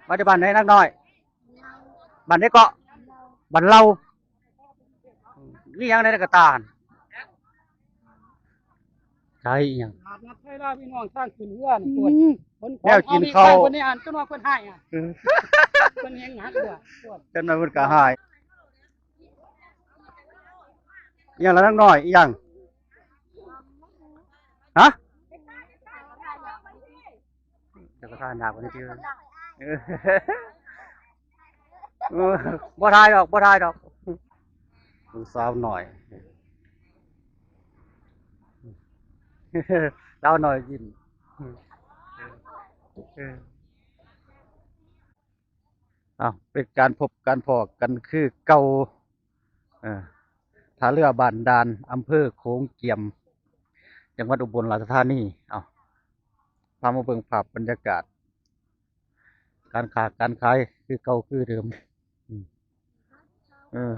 มาที่บ้านไหนนักน้อยบ้านไหนเกาะบ้านเรานี่ยังในกระตานใช่ยังอาบน้ำไทยลาพี่น้องสร้างขึ้นเรือนปวดคนขแนองวกินเขาเอามีข้างคนนี้อ่านจนว่าคนให้อ่ะคนแหงหนักกว่าปวดจนมาเพิ่นก็หายยังละนักน้อยยังฮะจะกระทานหนักกว่านี้ทีบ่ทายดอกบ่ทายดอกดูสาวหน่อยสาวหน่อยยิ้มอ้าวเป็นการพบการพอกันคือเก่าเออท่าเรือบ้านดานอำเภอโขงเจียมจังหวัดอุบลราชธานีเอาพามาเบิ่งภาพบรรยากาศการค้าการขายคือเก่าคือเดิมอืมเออ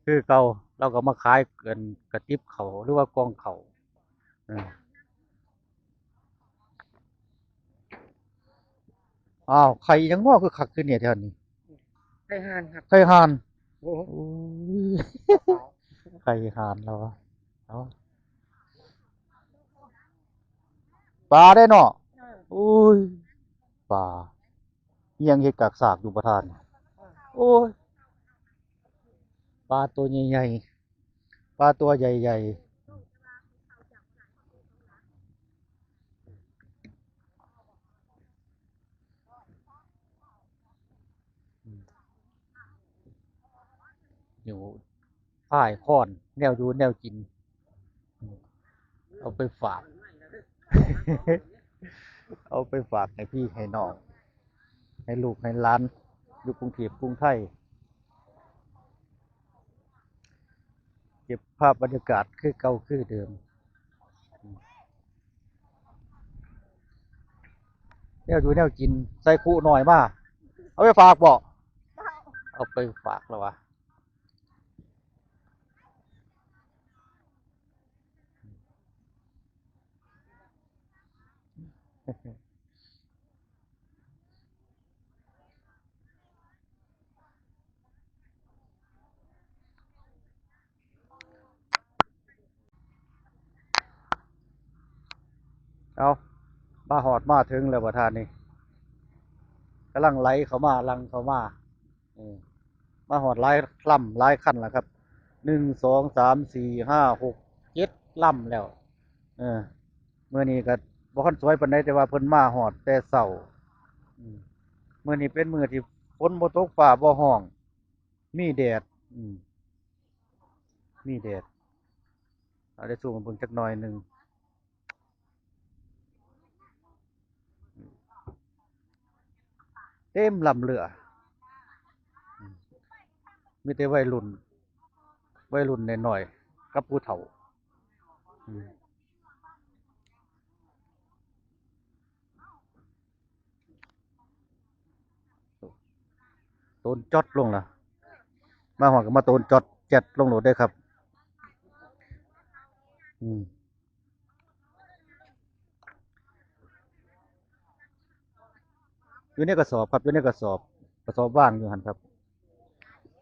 คือเก่าเราก็มาขายเกินกระติบเขาหรือว่ากองเขาเอออ้าวไข่ยังงอคือคักคือเนี่ยแถวนี้ไทยห่านครับไข่ห่านโอ้โหโอ้ยไข่ห่านแล้วอะเอาปลาได้เนาะอุ้ยปลาเอียงเห็ดกากสากอยู่ประทานโอ้ยปลาตัวใหญ่ๆปลาตัวใหญ่ๆอยู่พ่ายค้อนแนวอยู่แนวกินเอาไปฝากเอาไปฝากให้พี่ให้น้องให้ลูกให้หลานอยู่กรุงเทพกรุงไทยเก็บภาพบรรยากาศคือเก่าคือเดิมแนวอยู่แนวกินใส่คุหน่อยมาเอาไปฝากบ่เอาไปฝากแล้ววะเอามาหอดมาถึงแล้วประธานนี่กำลังไหลเข้ามาลังเข้ามาอืมมาหอดไล่ล่ำไล่ขั้นแล้วครับ1 2 3 4 5 6 7ล่ำแล้วเออเมื่อนี้ก็บ่ค่อนสวยปานใดแต่ว่าเพิ่นมาหอดแต่เช้าอืมมื้อนี้เป็นมื้อที่ฝนบ่ตกฟ้าบ่ร้องมีแดดอืมมีแดดเอาได้สู้มาเบิ่งจักหน่อยหนึ่งเต็มลำเรืออืมมีแต่วัยรุ่นน้อยๆกับผู้เฒ่าอืมโตนจอดลงล่ะมาหอดก็มาโตนจอดแจ็ดลงโหลดได้ครับอืมอยู่ในกระสอบครับอยู่ในกระสอบว่างอยู่หั่นครับ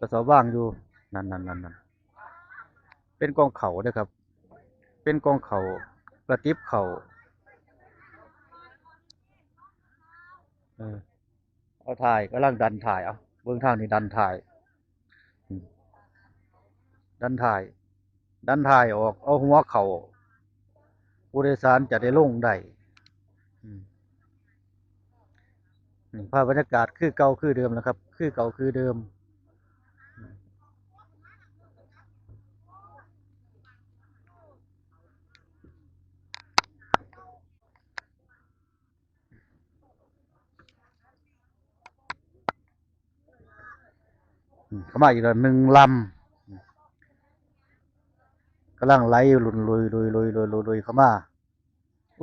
กระสอบว่างอยู่นั่นเป็นกองเขาเด้อครับเป็นกองเขากระติบเขาเออเอาถ่ายกำลังดันถ่ายเอาเบื้องทางนี่ดันถ่ายอืมดันถ่ายดันถ่ายออกเอาหัวเขาผู้โดยสารจะได้ลงได้อืมนี่ภาพบรรยากาศคือเก่าคือเดิมนะครับคือเก่าคือเดิมเข้ามาอีกแล้ว1 ลำกำลังไหลลุนลุยเข้ามา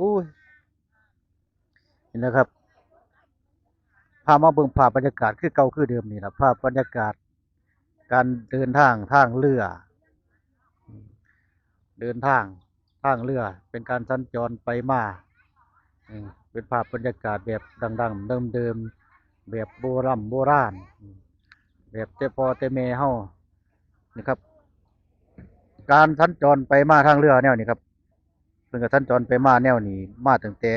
อุ้ยนี่นะครับพามาเบิ่งภาพบรรยากาศคือเก่าคือเดิมนี่นะภาพบรรยากาศการเดินทางทางเรือเดินทางทางเรือเป็นการสัญจรไปมาเป็นภาพบรรยากาศแบบดังๆเดิม แบบโบราณแบบแต่พอแต่แม่เฮานี่ครับ การสัญจรไปมาทางเรือแนวนี้ครับเพิ่นก็สัญจรไปมาแนวนี้มาตั้งแต่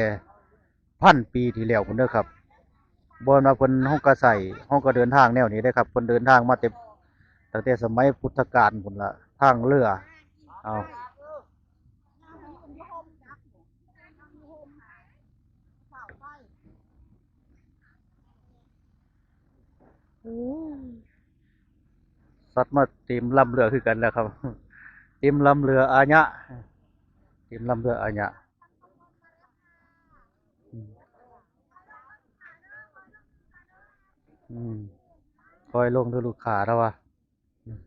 1,000 ปีที่แล้วพุ่นเด้อครับบ่ว่าเพิ่นเฮาก็ใช้เฮาก็เดินทางแนวนี้ได้ครับเพิ่นเดินทางมาแต่ตั้งแต่สมัยพุทธกาลพุ่นละทางเรือเอาสัตว์มาเต็มลำเรือคือกันแล้วครับเต็มลำเรืออาญะเต็มลำเรืออาญะอืมคอยลงดูลูกค้าแล้ววะอืม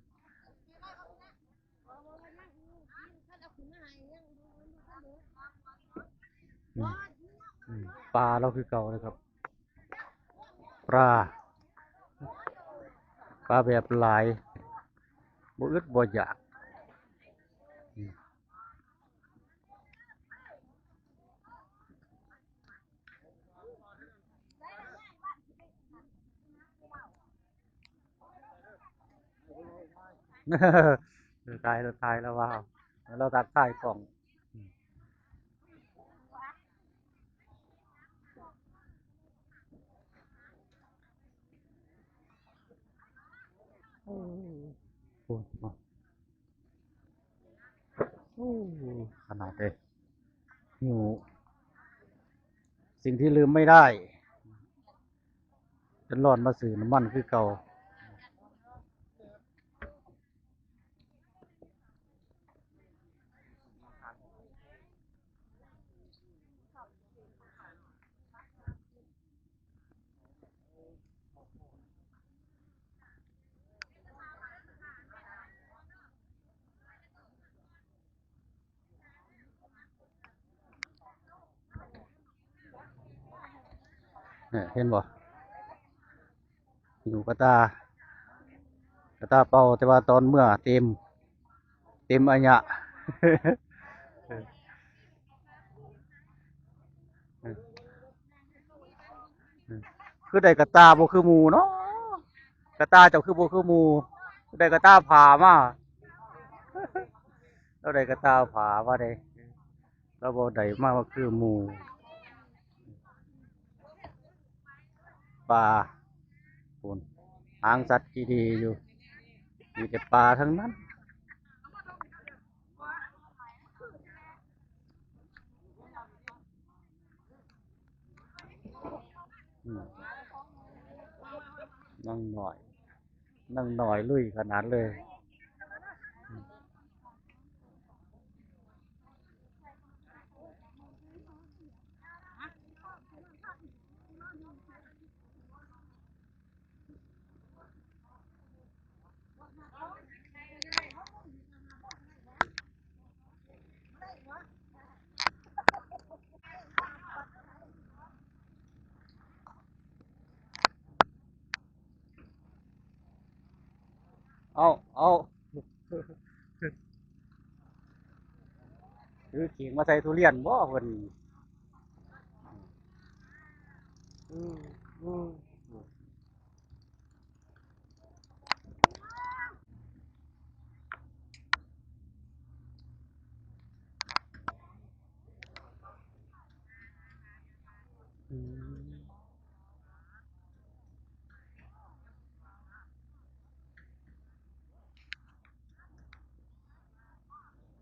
อืมปลาเราคือเก่าเลยครับปลาปลาแบบหลายบ่อึดบ่อยากอืมเราตายแล้วว้าวเราตัดท้ายกล่องโอ้โหโอ้ขนาดเลยหิวสิ่งที่ลืมไม่ได้จนร้อนมาซื้อน้ำมันคือเก่าเนี่ยเห็นบ่หิวกระตาเป่าแต่ว่าตอนเมื่อเต็มอัญญะ คือได้กระตาบ่คือหมูเนาะกระตาเจ้าคือบ่คือหมูได้กระตาผ่ามาเราได้กระตาผ่ามาได้เราบ่ได้มาว่าคือหมูปลาปูนหางสัตว์ที่ดีอยู่มีแต่ปลาทั้งนั้นอืมนั่งหน่อยนั่งหน่อยลุยขนาดเลยเอาคือขิงมาใส่ทุเรียนบ่เพิ่นอืมอืมอืม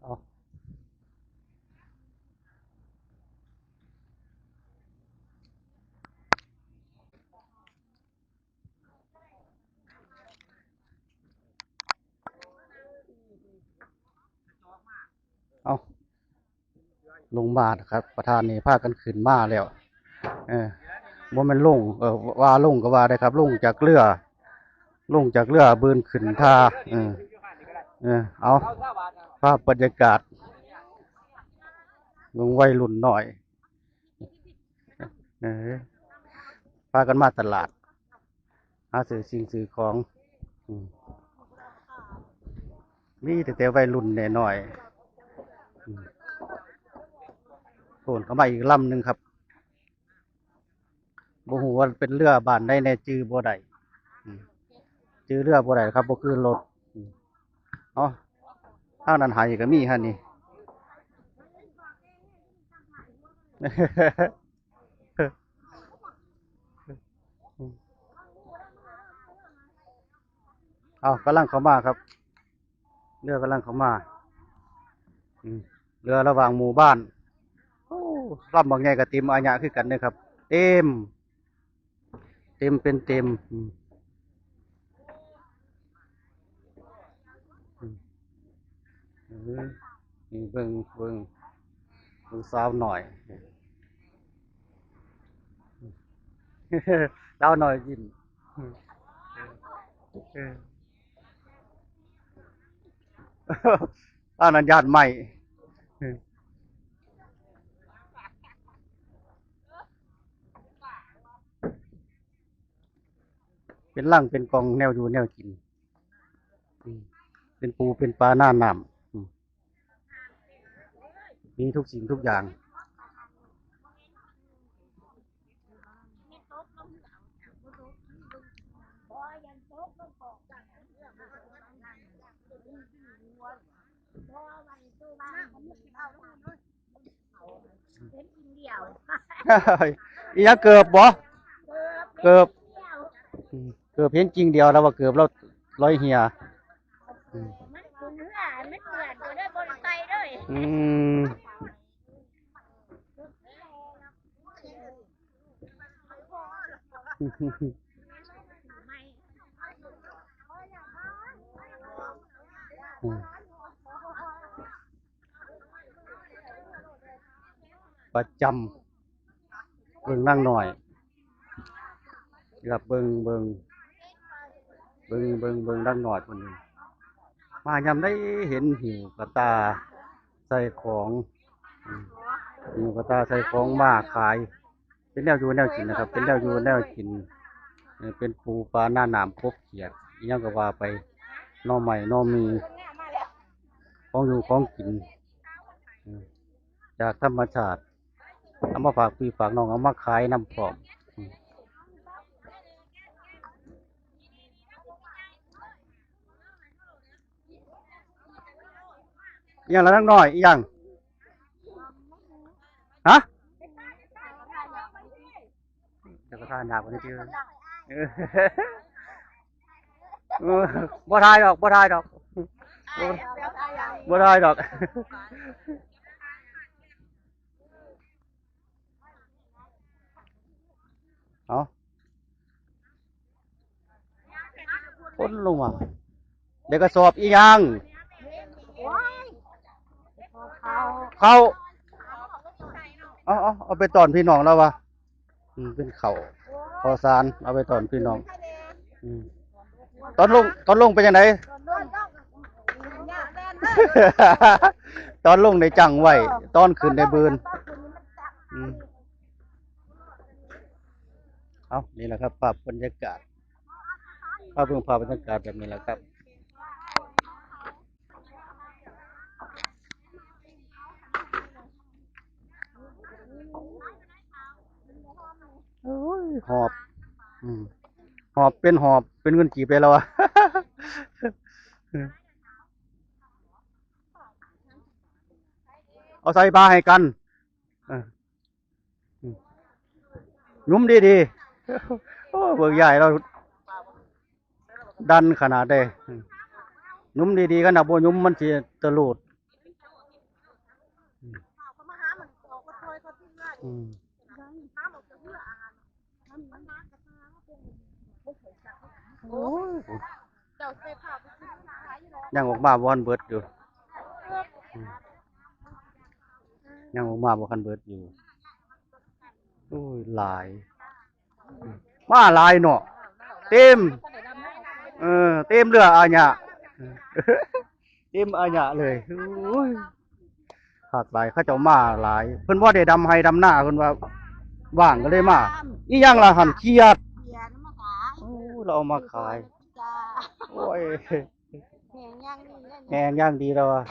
เอาเอาลงมาครับประธานนี่พากันขึ้นมาแล้วเออบ่แม่นลงว่าลงก็ว่าได้ครับลงจากเรือบืนขึ้นท่าเอาภาพบรรยากาศลงวัยรุ่นหน่อยเออพากันมาตลาดหาซื้อสิ่งซื้อของอืมมีแต่วัยรุ่นแน่น้อยอืมโผล่เข้ามาอีกลำหนึ่งครับ บ่ฮู้ว่าเป็นเรือบ้านใดแน่จื่อบ่ได้อืมจื่อเรือบ่ได้ครับบ่คือรถอ๋อทางนั้นหายก็มีหั่นนี่ เอากำลังเข้ามาครับเรือกำลังเข้ามาอืมเรือระหว่างหมู่บ้านโอ้ลำบางไงกับเต็มอาญะคือกันเลยครับเต็มเต็มเป็นเต็มอืมอืมนี่เบิ่งสาวหน่อยสาวหน่อยยิ้มเอออันนั้นญาติใหม่เป็นร่างเป็นกองแนวอยู่แนวกินอืมเป็นปูเป็นปลาหน้าน้ำมีทุกสิ่งทุกอย่างอีหยังเกือบบ่เกือบเกือบเห็นจริงเดียวแล้วว่าเกือบเราร้อยเหียอืมอืมอืมประจำเบิ่งนั่งหน่อยครับเบิ่งนั่งหน่อยคนหนึงมายามได้เห็นหิวกระตาใส่ของอืมหิวกระตาใส่ของมาขายเป็นแนวอยู่แนวกินนะครับเป็นแนวอยู่แนวกินเป็นปูปลาหน้าหนามกบเขียดอิหยังก็ว่าไปหน่อใหม่หน่อมีของอยู่ของกินอืมจากธรรมชาติเอามาฝากพี่ฝากน้องเอามาขายน้ำพร้อมอืมอิหยังละนักน้อยอิหยังฮะเดี๋ยวก็ทานหนักกว่านี้เด้อเออเออบ่ทายดอกบ่ทายดอกบ่บ่ทายดอกเอาคนลงมาเดี๋ยวก็สอบอีหยังเขาเอาไปตอนพี่น้องแล้ววะเป็นเขาสารเอาไปตอนพี่น้องอืมตอนลงเป็นยังไง ตอนลงในจังไว้ตอนขึ้นในบืนอืมเอานี่แหละครับภาพบรรยากาศภาพบรรยากาศแบบนี้แหละครับโอ้ยหอบอืมหอบเป็นเงินกี่ไปแล้วอะ เอาใส่ปลาให้กันเอออืมยุ้มดีๆโอ้เบิกใหญ่เราดันขนาดใดยุ้มดีๆกันนะบ่ยุ้มมันสิตะลูดอืมโอ้ยยังออกมาบอนเบิดอยู่อืมยังออกมาบ่คันเบิดอยู่โอ้ยหลายมาหลายเนาะเต็มเต็มเรืออาญะเต็มอาญะเลยโอ้ยขาดหลายเขาเจ้ามาหลายเพิ่นบ่ได้ดำให้ดำหน้าเพิ่นว่าว่างก็เลยมาอีหยังล่ะหั่นเขียดโอ้เราเอามาขายโอ้ยแหงย่างดีแล้วอะ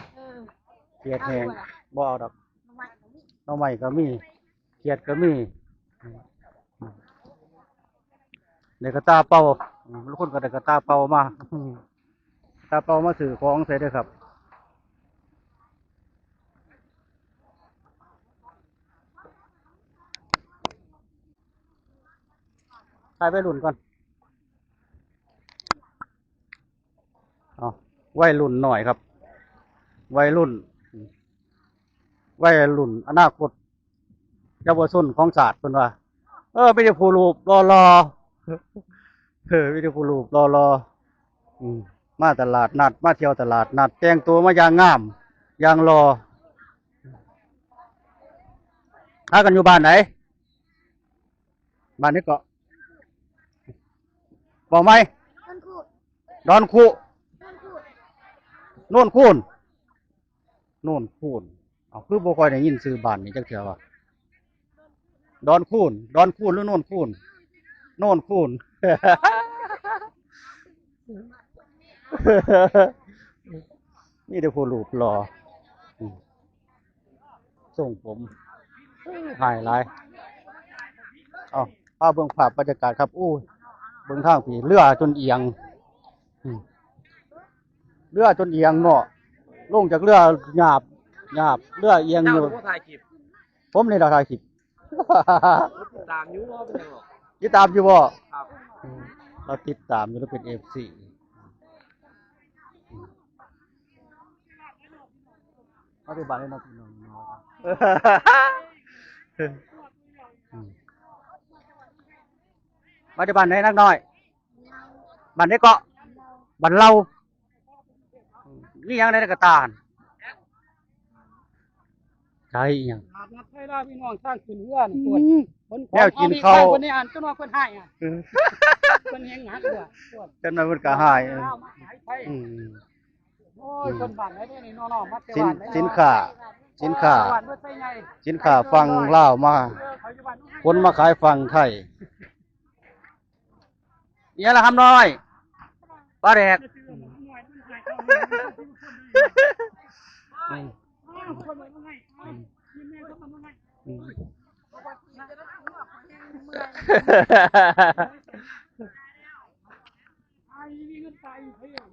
เขียดแหงบ่เอาดอกหน่อไม้ก็มีเขียดก็มี เด็กกระตาเป่าทุกคนก็เด็กกระตาเป่ามาตาเป่ามาถือของใส่ด้วยครับถ่ายไปรุ่นก่อนเอาวัยรุ่นหน่อยครับวัยรุ่นวัยรุ่นอนาคตเยาวชนของศาสตร์เป็นว่าไม่ได้ผู้รูปรอไม่ได้ผู้รูปรออืมมาตลาดนัดมาเที่ยวตลาดนัดแต่งตัวมาอย่างงามอย่างรอหากันอยู่บ้านไหนบ้านนี้เกาะบอกไหมดอนคูโน่นคูนโน่นคูนเอาคือบ่ค่อยได้ยินชื่อบ้านนี่จักเทื่อว่าดอนคูนหรือโน่นคูนโน่นคูน นี่เดี๋ยวผู้รูปรออืมส่งผมถ่ายไลน์เอาภาพเบื้องภาพบรรยากาศครับอู้เบื้องทางผีเรือจนเอียงอืมเรือจนเอียงเนาะลงจากเรือหยาบเรือเอียงอยู่ เจ้าทุกคนถ่ายคลิป ผมนี่เราถ่ายคลิป ตามนิ้วว่าเป็นยังหรอก ติดตามอยู่บ่ ครับ เราติดตามอยู่เราเป็นFC ปฏิบัติให้เราพี่น้องเนาะปฏิบัติไหนนักน้อยบันได้เกาะบันเรานี่ยังในกระตานใช่ยัง อาบน้ำให้ล่าพี่น้องสร้างขึ้นเรือนี่ปวดคน แนวกินข้าว คนนี้อ่านจนว่าคนให้อ่ะคนแหงหนักกว่าปวด จนมันก็หาย ข้าวมาขายไทย อืม โอ้ยคนบ้านไหนเนี่ยนี่น้องๆมาเตะ สิน บ้านไหน สินค้าสินค้า บ้านด้วยไส้ใหญ่ สินค้าฟังเล่าวมา เขาอยู่บ้านนู้น คนมาขายฟังไทยเนี่ยแหละครับน้อยปลาแดกอืม คนไหนมาให้มีแม่ก็มาให้ อืม ไอ้นี่เงินตายเพียง